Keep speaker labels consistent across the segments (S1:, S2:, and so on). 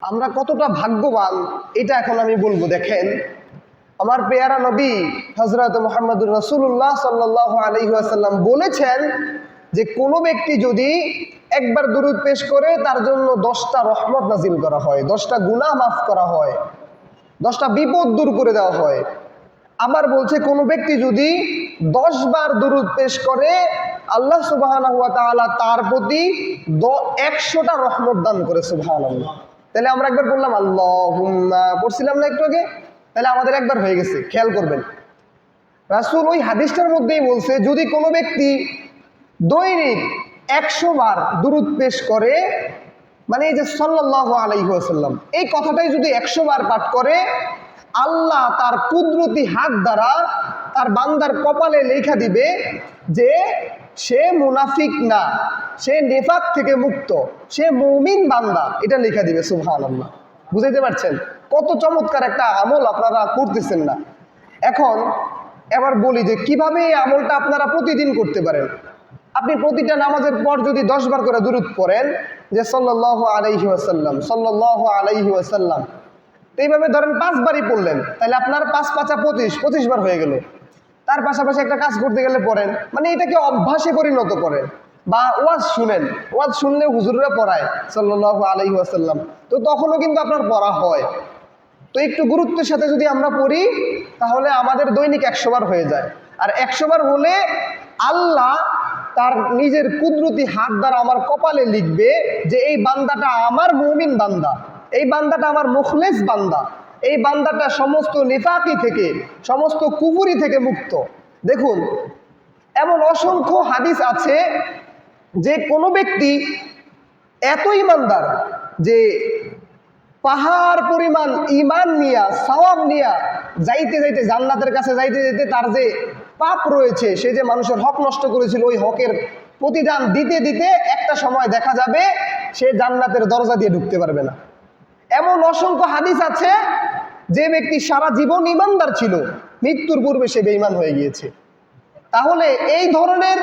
S1: আমরা কতটা ভাগ্যবান এটা এখন আমি বলবো। দেখেন, আমার পেয়ারা নবী হযরত মুহাম্মদুর রাসূলুল্লাহ সাল্লাল্লাহু আলাইহি ওয়াসাল্লাম বলেছেন যে কোনো ব্যক্তি যদি একবার দুরূদ পেশ করে তার জন্য 10টা রহমত নাজিল করা হয়, 10টা গুনাহ মাফ করা হয়, 10টা বিপদ দূর করে দেওয়া হয়। আবার বলছে কোনো ব্যক্তি যদি 10 বার দুরূদ পেশ করে আল্লাহ সুবহানাহু ওয়া তাআলা তার প্রতি 100টা রহমত দান করে। সুবহানাল্লাহ। তাহলে আমরা একবার বললাম আল্লাহুম্মা, পড়ছিলাম না একটু আগে? তাহলে আমাদের একবার হয়ে গেছে। খেয়াল করবেন, রাসূল ওই হাদিসটার মধ্যেই বলছে যদি কোনো ব্যক্তি দৈনিক 100 বার দুরূদ পেশ করে, মানে এই যে সাল্লাল্লাহু আলাইহি ওয়াসাল্লাম এই কথাটাই যদি 100 বার পাঠ করে, আল্লাহ তার কুদরতি হাত দ্বারা তার বান্দার কপালে লেখা দিবে যে সে মুনাফিক না, সে নেফাক থেকে মুক্ত, সে মুমিন বান্দা, এটা লেখা দিবে। সুবহানাল্লাহ। বুঝাইতে পারছেন কত চমৎকার একটা আমল আপনারা করতেছেন না? এখন এবার বলি যে কিভাবে এই আমলটা আপনারা প্রতিদিন করতে পারেন। আপনি প্রতিটা নামাজের পর যদি 10 বার করে দুরূদ পড়েন যে সাল্লাল্লাহু আলাইহি ওয়াসাল্লাম, সাল্লাল্লাহু আলাইহি ওয়াসাল্লাম, তো এইভাবে ধরেন 5 বারই পড়লেন, তাহলে আপনার 5 5 25 বার হয়ে গেল। তার পাশাপাশি একটা কাজ করতে গেলে পড়েন, মানে এটাকে অভ্যাসে পরিণত করেন। বা ওয়াজ শুনেন, ওয়াজ শুনলে হুজুররা পড়ায় সাল্লাল্লাহু আলাইহি ওয়াসাল্লাম, তো তখনও কিন্তু আপনার পড়া হয়। তো একটু গুরুত্বের সাথে যদি আমরা পড়ি তাহলে আমাদের দৈনিক 100 বার হয়ে যায়। আর 100 বার হলে আল্লাহ তার নিজের কুদরতি হাত দ্বারা আমার কপালে লিখবে যে এই বান্দাটা আমার মুমিন বান্দা, এই বান্দাটা আমার মুখলেস বান্দা, এই বান্দাটা সমস্ত নিফাকি থেকে, সমস্ত কুফরি থেকে মুক্ত। দেখুন, এমন অসংখ্য হাদিস আছে যে কোনো ব্যক্তি এত ইমানদার যে পাহাড় পরিমাণ ইমান নিয়া, সওয়াব নিয়া যাইতে যাইতে, জান্নাতের কাছে যাইতে যাইতে তার যে পাপ রয়েছে, সে যে মানুষের হক নষ্ট করেছিল, ওই হকের প্রতিদান দিতে দিতে একটা সময় দেখা যাবে সে জান্নাতের দরজা দিয়ে ঢুকতে পারবে না। এমন অসংখ্য হাদিস আছে যে ব্যক্তি সারা জীবন ইমানদার ছিল, মৃত্যুর পূর্বে সে বেঈমান হয়ে গিয়েছে। তাহলে এই ধরনের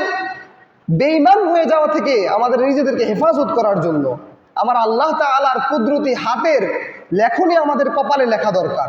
S1: বেঈমান হয়ে যাওয়া থেকে আমাদের নিজেদেরকে হেফাজত করার জন্য আমার আল্লাহ তাআলার কুদরতি হাতের লেখনী আমাদের কপালে লেখা দরকার।